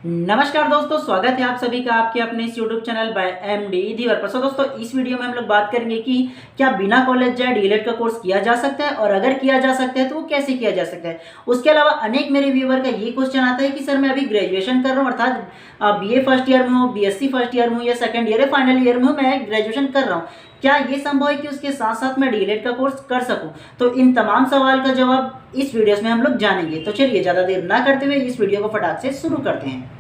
नमस्कार दोस्तों, स्वागत है आप सभी का आपके अपने इस YouTube चैनल बाय एमडी धीवर पर। दोस्तों, इस वीडियो में हम लोग बात करेंगे कि क्या बिना कॉलेज जाए डीएलएड का कोर्स किया जा सकता है, और अगर किया जा सकता है तो वो कैसे किया जा सकता है। उसके अलावा अनेक मेरे व्यूअर का ये क्वेश्चन आता है कि सर मैं अभी ग्रेजुएशन कर रहा हूँ, अर्थात बीए फर्स्ट ईयर में हूँ, बीएससी फर्स्ट ईयर में हूँ या सेकंड ईयर या फाइनल ईयर में हूँ, मैं ग्रेजुएशन कर रहा हूँ, क्या ये संभव है कि उसके साथ साथ मैं डीएलएड का कोर्स कर सकूं। तो इन तमाम सवाल का जवाब इस वीडियो में हम लोग जानेंगे। तो चलिए ज़्यादा देर ना करते हुए इस वीडियो को फटाक से शुरू करते हैं।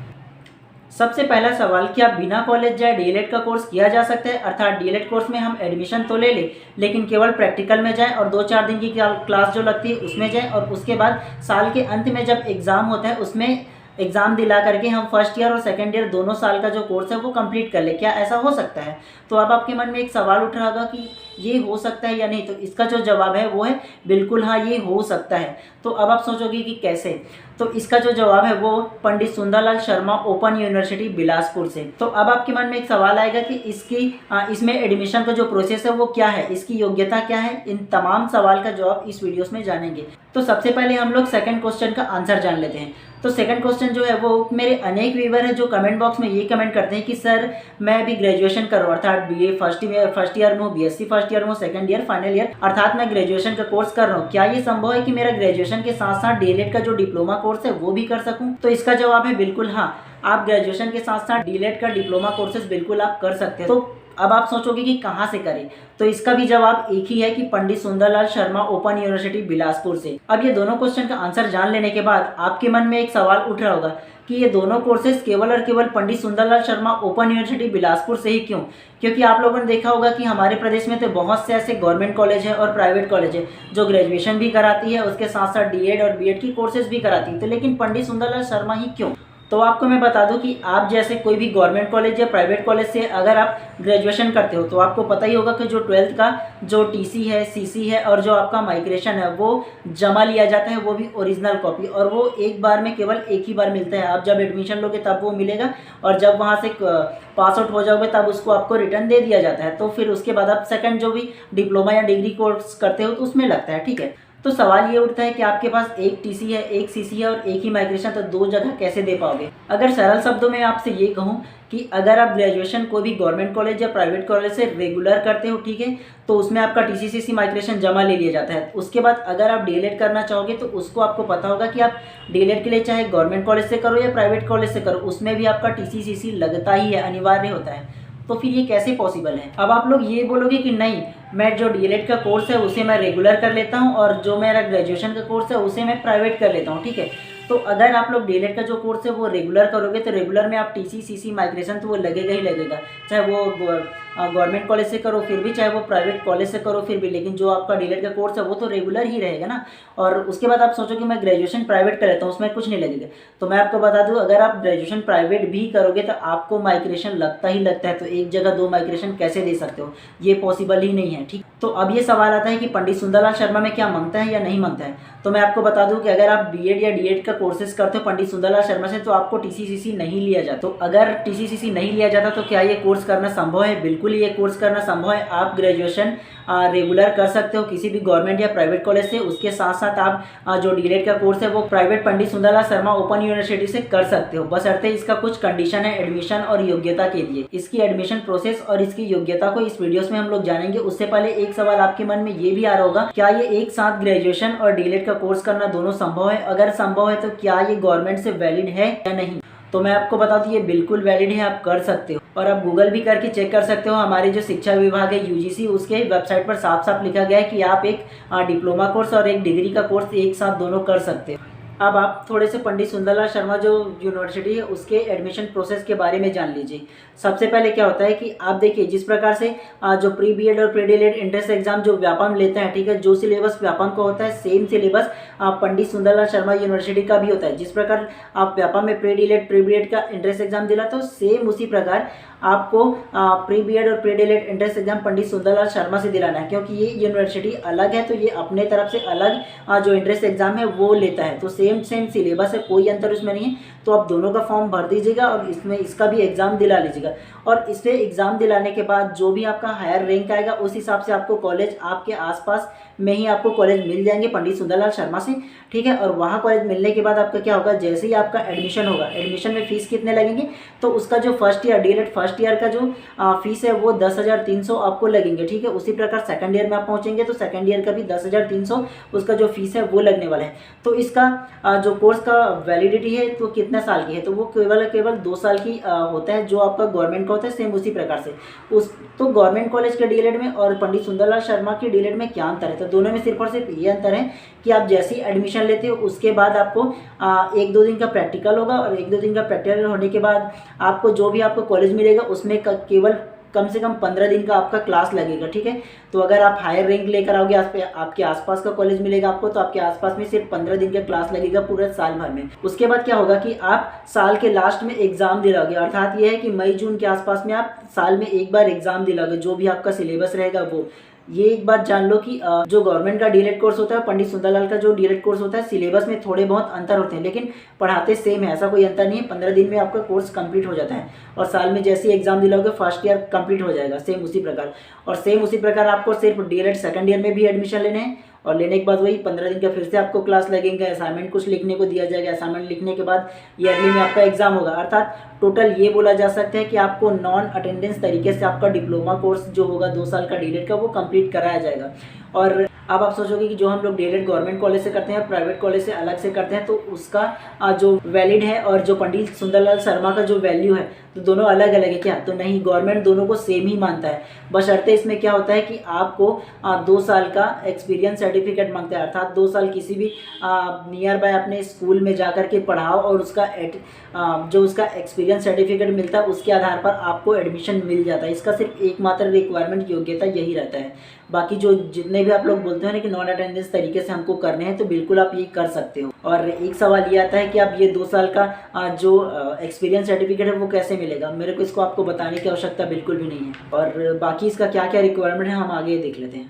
सबसे पहला सवाल, क्या बिना कॉलेज जाए डीएलएड का कोर्स किया जा सकता है, अर्थात डीएलएड कोर्स में हम एडमिशन तो ले लेकिन केवल प्रैक्टिकल में जाएं और 2-4 दिन की क्लास जो लगती है उसमें जाएं, और उसके बाद साल के अंत में जब एग्ज़ाम होता है उसमें एग्ज़ाम दिला करके हम फर्स्ट ईयर और सेकंड ईयर दोनों साल का जो कोर्स है वो कंप्लीट कर ले। क्या ऐसा हो सकता है? तो अब आपके मन में एक सवाल उठ रहा होगा कि ये हो सकता है या नहीं। तो इसका जो जवाब है वो है बिल्कुल हाँ, ये हो सकता है। तो अब आप सोचोगे कि कैसे। तो इसका जो जवाब है वो पंडित सुंदरलाल शर्मा ओपन यूनिवर्सिटी बिलासपुर से। तो अब आपके मन में एक सवाल आएगा कि इसमें एडमिशन का जो प्रोसेस है वो क्या है, इसकी योग्यता क्या है। इन तमाम सवाल का जवाब इस वीडियोस में जानेंगे। तो सबसे पहले हम लोग सेकंड क्वेश्चन का आंसर जान लेते हैं। तो सेकंड क्वेश्चन जो है वो मेरे अनेक व्यूअर है जो कमेंट बॉक्स में ये कमेंट करते हैं कि सर मैं अभी ग्रेजुएशन कर रहा हूँ, अर्थात बीए फर्स्ट ईयर में हूँ, बीएससी फर्स्ट ईयर में हूँ, सेकंड ईयर फाइनल ईयर, अर्थात मैं ग्रेजुएशन का कोर्स कर रहा हूँ। क्या ये संभव है कि मेरा ग्रेजुएशन के साथ साथ डीएलएड का जो डिप्लोमा कोर्स है वो भी कर सकूँ? तो इसका जवाब है बिल्कुल हाँ, आप ग्रेजुएशन के साथ साथ डीएलएड का डिप्लोमा कोर्सेज बिल्कुल आप कर सकते हैं। तो अब आप सोचोगे कि कहाँ से करें। तो इसका भी जवाब एक ही है कि पंडित सुंदरलाल शर्मा ओपन यूनिवर्सिटी बिलासपुर से। अब ये दोनों क्वेश्चन का आंसर जान लेने के बाद आपके मन में एक सवाल उठ रहा होगा कि ये दोनों कोर्सेज केवल और केवल पंडित सुंदरलाल शर्मा ओपन यूनिवर्सिटी बिलासपुर से ही क्यों? क्योंकि आप लोगों ने देखा होगा कि हमारे प्रदेश में तो बहुत से ऐसे गवर्नमेंट कॉलेज है और प्राइवेट कॉलेज है जो ग्रेजुएशन भी कराती है, उसके साथ साथ डीएड और बीएड की कोर्सेज भी कराती है। तो लेकिन पंडित सुंदरलाल शर्मा ही क्यों? तो आपको मैं बता दूं कि आप जैसे कोई भी गवर्नमेंट कॉलेज या प्राइवेट कॉलेज से अगर आप ग्रेजुएशन करते हो तो आपको पता ही होगा कि जो 12th का जो टीसी है, सीसी है और जो आपका माइग्रेशन है वो जमा लिया जाता है, वो भी ओरिजिनल कॉपी, और वो एक बार में केवल एक ही बार मिलता है। आप जब एडमिशन लोगे तब वो मिलेगा, और जब वहाँ से पास आउट हो जाओगे तब उसको आपको रिटर्न दे दिया जाता है। तो फिर उसके बाद आप सेकंड जो भी डिप्लोमा या डिग्री कोर्स करते हो तो उसमें लगता है, ठीक है। तो सवाल ये उठता है कि आपके पास एक टीसी है, एक सीसी है और एक ही माइग्रेशन, तो दो जगह कैसे दे पाओगे? अगर सरल शब्दों में आपसे ये कहूँ कि अगर आप ग्रेजुएशन कोई भी गवर्नमेंट कॉलेज या प्राइवेट कॉलेज से रेगुलर करते हो, ठीक है, तो उसमें आपका टीसी सीसी माइग्रेशन जमा ले लिया जाता है। उसके बाद अगर आप डीएलएड करना चाहोगे तो उसको आपको पता होगा कि आप डीएलएड के लिए चाहे गवर्नमेंट कॉलेज से करो या प्राइवेट कॉलेज से करो, उसमें भी आपका टीसी सीसी लगता ही है, अनिवार्य होता है। तो फिर ये कैसे पॉसिबल है? अब आप लोग ये बोलोगे कि नहीं, मैं जो डीएलएड का कोर्स है उसे मैं रेगुलर कर लेता हूँ और जो मेरा ग्रेजुएशन का कोर्स है उसे मैं प्राइवेट कर लेता हूँ, ठीक है। तो अगर आप लोग डीएलएड का जो कोर्स है वो रेगुलर करोगे तो रेगुलर में आप टीसी सीसी माइग्रेशन तो वो लगेगा ही लगेगा, चाहे वो गवर्नमेंट कॉलेज से करो फिर भी, चाहे वो प्राइवेट कॉलेज से करो फिर भी, लेकिन जो आपका डीएलएड का कोर्स है वो तो रेगुलर ही रहेगा ना। और उसके बाद आप सोचो कि मैं ग्रेजुएशन प्राइवेट कर लेता हूँ, उसमें कुछ नहीं लगेगा। तो मैं आपको बता दूँ, अगर आप ग्रेजुएशन प्राइवेट भी करोगे तो आपको माइग्रेशन लगता ही लगता है। तो एक जगह दो माइग्रेशन कैसे दे सकते हो? ये पॉसिबल ही नहीं है, ठीक। तो अब ये सवाल आता है कि पंडित सुंदरलाल शर्मा में क्या मांगता है या नहीं मांगता है। तो मैं आपको बता दूं कि अगर आप बीएड या डीएड का कोर्सेज करते हो पंडित सुंदरलाल शर्मा से तो आपको टीसीसीसी नहीं लिया जाता। तो अगर टीसीसीसी नहीं लिया जाता तो क्या ये कोर्स करना संभव है? बिल्कुल ये कोर्स करना संभव है। आप ग्रेजुएशन रेगुलर कर सकते हो किसी भी गवर्नमेंट या प्राइवेट कॉलेज से, उसके साथ साथ आप जो डीएड का कोर्स है वो private Pandit Sundarlal Sharma open university से कर सकते हो, बशर्ते इसका कुछ कंडीशन है एडमिशन और योग्यता के लिए। इसकी एडमिशन प्रोसेस और इसकी योग्यता को इस वीडियोस में हम लोग जानेंगे। उससे पहले एक सवाल आपके मन में ये भी आ रहा होगा, क्या ये एक साथ ग्रेजुएशन और डीएलएड का कोर्स करना दोनों संभव है? अगर संभव है तो क्या ये गवर्नमेंट से वैलिड है या नहीं? तो मैं आपको बता दूं ये बिल्कुल वैलिड है, आप कर सकते हो। और आप गूगल भी करके चेक कर सकते हो। हमारे जो शिक्षा विभाग है यूजीसी, उसके वेबसाइट पर साफ साफ लिखा गया है कि आप एक डिप्लोमा कोर्स और एक डिग्री का कोर्स एक साथ दोनों कर सकते हो। अब आप थोड़े से पंडित सुंदरलाल शर्मा जो यूनिवर्सिटी है उसके एडमिशन प्रोसेस के बारे में जान लीजिए। सबसे पहले क्या होता है कि आप देखिए, जिस प्रकार से जो प्री बीएड और प्री डीएलएड एंट्रेंस एग्जाम जो व्यापम लेते हैं, ठीक है, जो सिलेबस व्यापम का होता है same syllabus Pandit Sundarlal Sharma university का भी होता है। जिस प्रकार आप व्यापम में प्री डीएलएड प्री बीएड का एंट्रेंस एग्जाम दिला तो सेम उसी प्रकार आपको प्री बीएड और pre DElEd entrance exam Pandit Sundarlal Sharma से दिलाना है, क्योंकि ये यूनिवर्सिटी अलग है तो ये अपने तरफ से अलग जो एंट्रेंस एग्जाम है वो लेता है। तो सेम सिलेबस है, कोई अंतर उसमें नहीं है। तो आप दोनों का फॉर्म भर दीजिएगा और इसमें इसका भी एग्ज़ाम दिला लीजिएगा। और इसे एग्ज़ाम दिलाने के बाद जो भी आपका हायर रैंक आएगा उस हिसाब से आपको कॉलेज आपके आसपास में ही आपको कॉलेज मिल जाएंगे पंडित सुंदरलाल शर्मा से, ठीक है। और वहाँ कॉलेज मिलने के बाद आपका क्या होगा, जैसे ही आपका एडमिशन होगा, एडमिशन में फ़ीस कितने लगेंगे, तो उसका जो first year DElEd first year का जो फीस है वो 10,300 आपको लगेंगे, ठीक है। उसी प्रकार सेकंड ईयर में आप पहुँचेंगे तो सेकंड ईयर का भी 10,300 उसका जो फीस है वो लगने वाला है। तो इसका जो कोर्स का वैलिडिटी है तो कितने साल की है, तो वो केवल 2 साल की होता है जो आपका गवर्नमेंट का होता है। सेम उसी प्रकार से तो गवर्नमेंट कॉलेज के डीएलएड में और पंडित सुंदरलाल शर्मा के डीएलएड में क्या अंतर है, तो दोनों में सिर्फ और सिर्फ ये अंतर है कि आप जैसे ही एडमिशन लेते हो उसके बाद आपको 1-2 दिन का प्रैक्टिकल होगा और 1-2 दिन का प्रैक्टिकल होने के बाद आपको जो भी आपको कॉलेज मिलेगा उसमें केवल कम से कम 15 दिन का आपका क्लास लगेगा, ठीक है। तो अगर आप हायर रैंक लेकर आओगे आपके आसपास का कॉलेज मिलेगा आपको, तो आपके आसपास में सिर्फ 15 दिन का क्लास लगेगा पूरे साल भर में। उसके बाद क्या होगा कि आप साल के लास्ट में एग्जाम दिलाओगे, अर्थात ये है कि मई जून के आसपास में आप साल में एक बार एग्जाम दिलाओगे, जो भी आपका सिलेबस रहेगा वो। ये एक बात जान लो कि जो गवर्नमेंट का डीएलएड कोर्स होता है, पंडित सुंदरलाल का जो डीएलएड कोर्स होता है, सिलेबस में थोड़े बहुत अंतर होते हैं लेकिन पढ़ाते सेम है, ऐसा कोई अंतर नहीं है। 15 दिन में आपका कोर्स कंप्लीट हो जाता है और साल में जैसे ही एग्जाम दिलाओगे फर्स्ट ईयर कंप्लीट हो जाएगा, सेम उसी प्रकार। और सेम उसी प्रकार आपको सिर्फ डीएलएड सेकंड ईयर में भी एडमिशन लेने हैं और लेने के बाद वही 15 दिन का फिर से आपको क्लास लगेंगे, असाइनमेंट कुछ लिखने को दिया जाएगा, असाइनमेंट लिखने के बाद ईयरली में आपका एग्जाम होगा। अर्थात टोटल ये बोला जा सकता है कि आपको नॉन अटेंडेंस तरीके से आपका डिप्लोमा कोर्स जो होगा 2 साल का डीएलएड का वो कंप्लीट कराया जाएगा। और अब आप सोचोगे कि जो हम लोग डीएलएड गवर्नमेंट कॉलेज से करते हैं प्राइवेट कॉलेज से अलग से करते हैं तो उसका जो वैलिड है और जो पंडित सुंदरलाल शर्मा का जो वैल्यू है तो दोनों अलग अलग है क्या, तो नहीं, गवर्नमेंट दोनों को सेम ही मानता है। बशर्ते इसमें क्या होता है कि आपको 2 साल का एक्सपीरियंस सर्टिफिकेट मांगता है, अर्थात 2 साल किसी भी नियर बाय अपने स्कूल में जा कर के पढ़ाओ और उसका जो उसका एक्सपीरियंस सर्टिफिकेट मिलता है उसके आधार पर आपको एडमिशन मिल जाता है। इसका सिर्फ एकमात्र रिक्वायरमेंट योग्यता यही रहता है। बाकी जो जितने भी आप लोग बोलते हैं ना कि नॉन अटेंडेंस तरीके से हमको करने हैं तो बिल्कुल आप ये कर सकते हो। और एक सवाल ये आता है कि आप ये 2 साल का जो एक्सपीरियंस सर्टिफिकेट है वो कैसे मिलेगा, मेरे को इसको आपको बताने की आवश्यकता बिल्कुल भी नहीं है। और बाकी इसका क्या क्या रिक्वायरमेंट है हम आगे देख लेते हैं।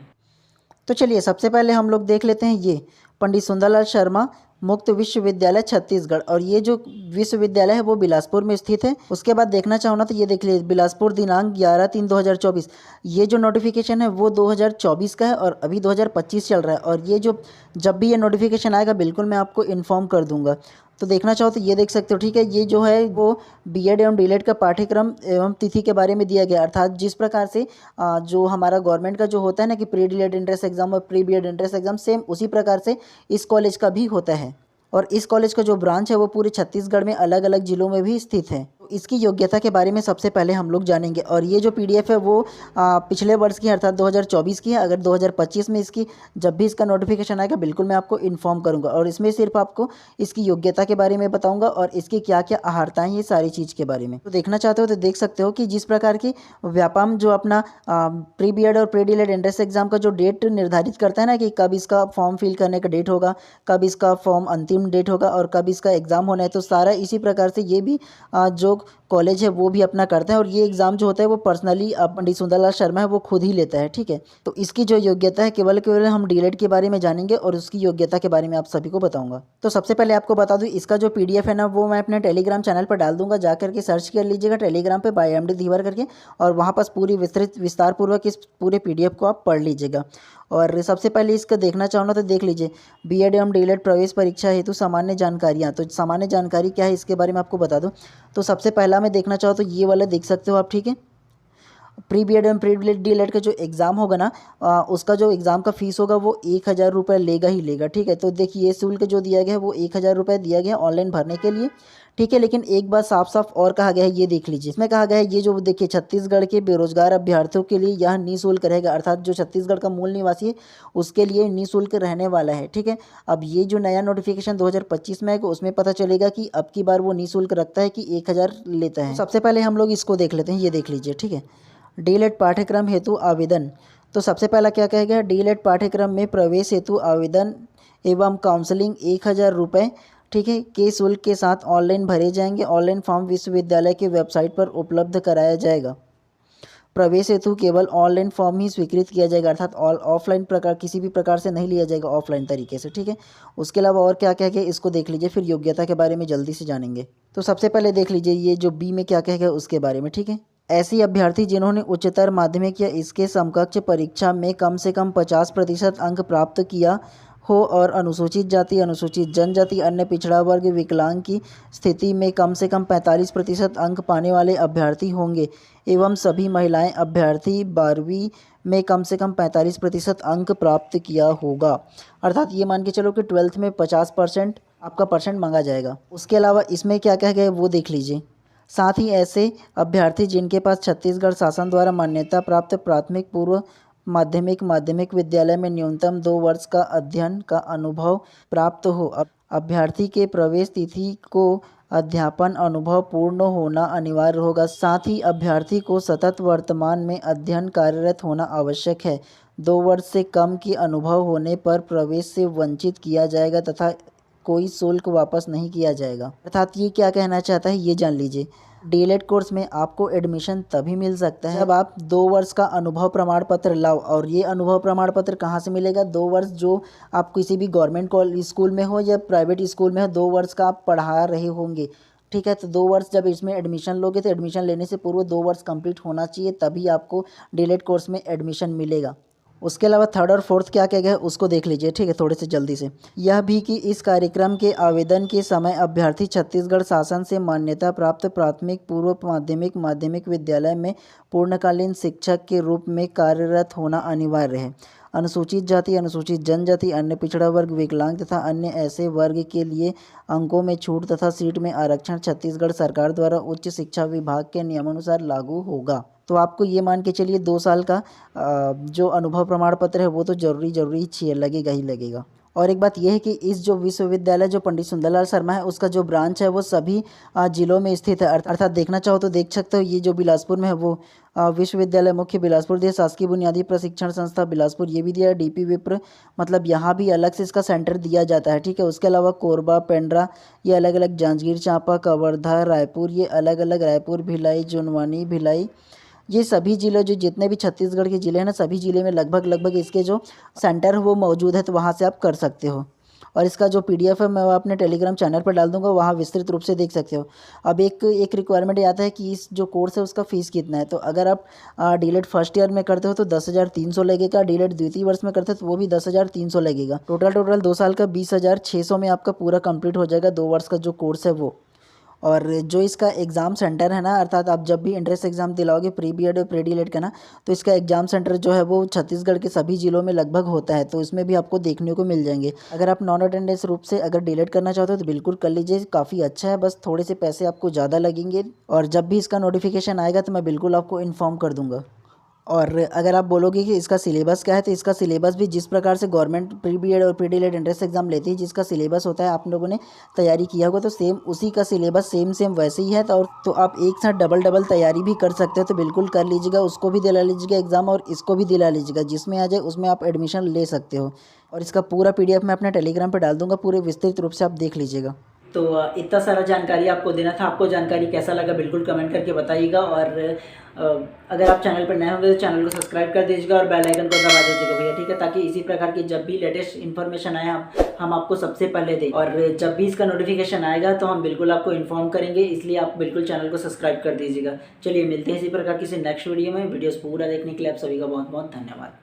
तो चलिए सबसे पहले हम लोग देख लेते हैं ये पंडित सुंदरलाल शर्मा मुक्त विश्वविद्यालय छत्तीसगढ़, और ये जो विश्वविद्यालय है वो बिलासपुर में स्थित है। उसके बाद देखना चाहो ना तो ये देख लीजिए बिलासपुर दिनांक 11/3/2024। ये जो नोटिफिकेशन है वो 2024 का है और अभी 2025 चल रहा है। और ये जो जब भी ये नोटिफिकेशन आएगा बिल्कुल मैं आपको इन्फॉर्म कर दूंगा। तो देखना चाहो तो ये देख सकते हो, ठीक है। ये जो है वो बीएड एवं डीएलएड का पाठ्यक्रम एवं तिथि के बारे में दिया गया, अर्थात जिस प्रकार से जो हमारा गवर्नमेंट का जो होता है ना कि प्री डीएलएड एंट्रेंस एग्जाम और pre BEd entrance exam, same उसी प्रकार से इस कॉलेज का भी होता है। और इस कॉलेज का जो ब्रांच है वो पूरे छत्तीसगढ़ में अलग अलग जिलों में भी स्थित है। तो इसकी योग्यता के बारे में सबसे पहले हम लोग जानेंगे। और ये जो पीडीएफ है वो पिछले वर्ष की अर्थात 2024 की है। अगर 2025 में इसकी जब भी इसका नोटिफिकेशन आएगा बिल्कुल मैं आपको इन्फॉर्म करूंगा और इसमें सिर्फ आपको इसकी योग्यता के बारे में बताऊंगा और इसकी क्या क्या अहर्ताएं ये सारी चीज़ के बारे में। तो देखना चाहते हो तो देख सकते हो कि जिस प्रकार की व्यापम जो अपना प्री बीएड और प्री डीएलएड एंट्रेंस एग्जाम का जो डेट निर्धारित करता है ना कि कब इसका फॉर्म फिल करने का डेट होगा, कब इसका फॉर्म अंतिम डेट होगा और कब इसका एग्ज़ाम होना है, तो सारा इसी प्रकार से ये भी जो कॉलेज है वो भी अपना करता है। और ये एग्ज़ाम जो होता है वो पर्सनली पंडित सुंदरलाल शर्मा है वो खुद ही लेता है, ठीक है। तो इसकी जो योग्यता है केवल हम डीएलएड के बारे में जानेंगे और उसकी योग्यता के बारे में आप सभी को बताऊंगा। तो सबसे पहले आपको बता दूं इसका जो पीडीएफ है ना वो मैं अपने टेलीग्राम चैनल पर डाल दूंगा, जाकर के सर्च कर लीजिएगा टेलीग्राम पे बाय एमडी धीवर करके, और वहाँ पर पूरी विस्तार पूर्वक इस पूरे पीडीएफ को आप पढ़ लीजिएगा। और सबसे पहले इसका देखना चाहो ना तो देख लीजिए बीएड एवं डीएलएड प्रवेश परीक्षा हेतु सामान्य जानकारियाँ। तो सामान्य जानकारी क्या है इसके बारे में आपको बता दूं। तो सबसे पहला मैं देखना चाहो तो ये वाला देख सकते हो आप, ठीक है। प्री बीएड एवं प्री डीएलएड का जो एग्ज़ाम होगा ना उसका जो एग्ज़ाम का फीस होगा वो 1,000 रुपये लेगा ही लेगा, ठीक है। तो देखिए ये शुल्क जो दिया गया है वो 1,000 रुपये दिया गया है ऑनलाइन भरने के लिए, ठीक है। लेकिन एक बात साफ साफ और कहा गया है, ये देख लीजिए, इसमें कहा गया है ये जो देखिए छत्तीसगढ़ के बेरोजगार अभ्यर्थियों के लिए यह निःशुल्क रहेगा, अर्थात जो छत्तीसगढ़ का मूल निवासी है उसके लिए निःशुल्क रहने वाला है, ठीक है। अब ये जो नया नोटिफिकेशन 2025 में आएगा उसमें पता चलेगा कि अब की बार वो निःशुल्क रखता है कि 1,000 लेता है। सबसे पहले हम लोग इसको देख लेते हैं, ये देख लीजिए, ठीक है। डीएलएड पाठ्यक्रम हेतु आवेदन। तो सबसे पहला क्या कहा गया, डीएलएड पाठ्यक्रम में प्रवेश हेतु आवेदन एवं काउंसलिंग 1,000 रुपये, ठीक है, के शुल्क के साथ ऑनलाइन भरे जाएंगे। ऑनलाइन फॉर्म विश्वविद्यालय की वेबसाइट पर उपलब्ध कराया जाएगा। प्रवेश हेतु केवल ऑनलाइन फॉर्म ही स्वीकृत किया जाएगा, अर्थात ऑफलाइन प्रकार किसी भी प्रकार से नहीं लिया जाएगा ऑफलाइन तरीके से, ठीक है। उसके अलावा और क्या क्या है इसको देख लीजिए, फिर योग्यता के बारे में जल्दी से जानेंगे। तो सबसे पहले देख लीजिए ये जो बी में क्या क्या है उसके बारे में, ठीक है। ऐसी अभ्यर्थी जिन्होंने उच्चतर माध्यमिक या इसके समकक्ष परीक्षा में कम से कम 50% अंक प्राप्त किया हो और अनुसूचित जाति, अनुसूचित जनजाति, अन्य पिछड़ा वर्ग, विकलांग की स्थिति में कम से कम 45% अंक पाने वाले अभ्यर्थी होंगे एवं सभी महिलाएं अभ्यर्थी 12वीं में कम से कम 45% अंक प्राप्त किया होगा। अर्थात ये मान के चलो कि 12th में 50% आपका परसेंट मांगा जाएगा। उसके अलावा इसमें क्या क्या है वो देख लीजिए। साथ ही ऐसे अभ्यर्थी जिनके पास छत्तीसगढ़ शासन द्वारा मान्यता प्राप्त प्राथमिक, पूर्व माध्यमिक विद्यालय में न्यूनतम 2 वर्ष का अध्ययन का अनुभव प्राप्त हो। अभ्यर्थी के प्रवेश तिथि को अध्यापन अनुभव पूर्ण होना अनिवार्य होगा। साथ ही अभ्यर्थी को सतत वर्तमान में अध्ययन कार्यरत होना आवश्यक है। 2 वर्ष से कम की अनुभव होने पर प्रवेश से वंचित किया जाएगा तथा कोई शुल्क वापस नहीं किया जाएगा। अर्थात ये क्या कहना चाहता है ये जान लीजिए। डीएलएड कोर्स में आपको एडमिशन तभी मिल सकता है जब आप 2 वर्ष का अनुभव प्रमाण पत्र लाओ। और ये अनुभव प्रमाण पत्र कहाँ से मिलेगा? 2 वर्ष जो आप किसी भी गवर्नमेंट स्कूल में हो या प्राइवेट स्कूल में हो, 2 वर्ष का आप पढ़ा रहे होंगे, ठीक है। तो 2 वर्ष जब इसमें एडमिशन लोगे तो एडमिशन लेने से पूर्व 2 वर्ष कंप्लीट होना चाहिए, तभी आपको डीएलएड कोर्स में एडमिशन मिलेगा। उसके अलावा 3rd और 4th क्या क्या है उसको देख लीजिए, ठीक है, थोड़े से जल्दी से। यह भी कि इस कार्यक्रम के आवेदन के समय अभ्यर्थी छत्तीसगढ़ शासन से मान्यता प्राप्त प्राथमिक, पूर्व माध्यमिक विद्यालय में पूर्णकालीन शिक्षक के रूप में कार्यरत होना अनिवार्य है। अनुसूचित जाति, अनुसूचित जनजाति, अन्य पिछड़ा वर्ग, विकलांग तथा अन्य ऐसे वर्ग के लिए अंकों में छूट तथा सीट में आरक्षण छत्तीसगढ़ सरकार द्वारा उच्च शिक्षा विभाग के नियमानुसार लागू होगा। तो आपको ये मान के चलिए 2 साल का जो अनुभव प्रमाण पत्र है वो तो जरूरी चाहिए, लगेगा ही लगेगा। और एक बात यह है कि इस जो विश्वविद्यालय जो पंडित सुंदरलाल शर्मा है उसका जो ब्रांच है वो सभी जिलों में स्थित है। अर्थात देखना चाहो तो देख सकते हो, ये जो बिलासपुर में है वो विश्वविद्यालय मुख्य बिलासपुर दिया, शासकीय बुनियादी प्रशिक्षण संस्था बिलासपुर ये भी दिया है, डीपी विप्र मतलब यहाँ भी अलग से इसका सेंटर दिया जाता है, ठीक है। उसके अलावा कोरबा, पेंड्रा ये अलग अलग, जांजगीर चांपा, कवर्धा, रायपुर ये अलग अलग, रायपुर, भिलाई, जुनवानी, भिलाई ये सभी ज़िले जो जितने भी छत्तीसगढ़ के ज़िले हैं ना, सभी ज़िले में लगभग इसके जो सेंटर है वो मौजूद है, तो वहाँ से आप कर सकते हो। और इसका जो PDF है मैं अपने टेलीग्राम चैनल पर डाल दूंगा, वहाँ विस्तृत रूप से देख सकते हो। अब एक रिक्वायरमेंट आता है कि इस जो कोर्स है उसका फ़ीस कितना है। तो अगर आप डीएलएड फर्स्ट ईयर में करते हो तो 10,300 लगेगा, डीएलएड द्वितीय वर्ष में करते हो तो वो भी 10,300 लगेगा। टोटल 2 साल का 20,600 में आपका पूरा कंप्लीट हो जाएगा 2 वर्ष का जो कोर्स है वो। और जो इसका एग्ज़ाम सेंटर है ना, अर्थात आप जब भी एंट्रेंस एग्ज़ाम दिलाओगे प्री बीएड और प्री डीएलएड का ना, तो इसका एग्ज़ाम सेंटर जो है वो छत्तीसगढ़ के सभी जिलों में लगभग होता है, तो इसमें भी आपको देखने को मिल जाएंगे। अगर आप नॉन अटेंडेंस रूप से अगर डीएलएड करना चाहते हो तो बिल्कुल कर लीजिए, काफ़ी अच्छा है, बस थोड़े से पैसे आपको ज़्यादा लगेंगे। और जब भी इसका नोटिफिकेशन आएगा तो मैं बिल्कुल आपको इन्फॉर्म कर दूँगा। और अगर आप बोलोगे कि इसका सिलेबस क्या है, तो इसका सिलेबस भी जिस प्रकार से गवर्नमेंट प्री बीएड और प्री डीएलएड एंट्रेंस एग्जाम लेती है, जिसका सिलेबस होता है आप लोगों ने तैयारी किया होगा, तो सेम उसी का सिलेबस सेम वैसे ही है। तो आप एक साथ डबल तैयारी भी कर सकते हो, तो बिल्कुल कर लीजिएगा, उसको भी दिला लीजिएगा एग्ज़ाम और इसको भी दिला लीजिएगा, जिसमें आ जाए उसमें आप एडमिशन ले सकते हो। और इसका पूरा PDF मैं अपने टेलीग्राम पर डाल दूँगा, पूरे विस्तृत रूप से आप देख लीजिएगा। तो इतना सारा जानकारी आपको देना था। आपको जानकारी कैसा लगा बिल्कुल कमेंट करके बताइएगा। और अगर आप चैनल पर नए होंगे तो चैनल को सब्सक्राइब कर दीजिएगा और बेल आइकन को दबा दीजिएगा भैया, ठीक है, ताकि इसी प्रकार की जब भी लेटेस्ट इन्फॉर्मेशन आए हम आपको सबसे पहले दें। और जब भी इसका नोटिफिकेशन आएगा तो हम बिल्कुल आपको इन्फॉर्म करेंगे, इसलिए आप बिल्कुल चैनल को सब्सक्राइब कर दीजिएगा। चलिए मिलते हैं इसी प्रकार किसी नेक्स्ट वीडियो में। वीडियोस पूरा देखने के लिए आप सभी का बहुत बहुत धन्यवाद।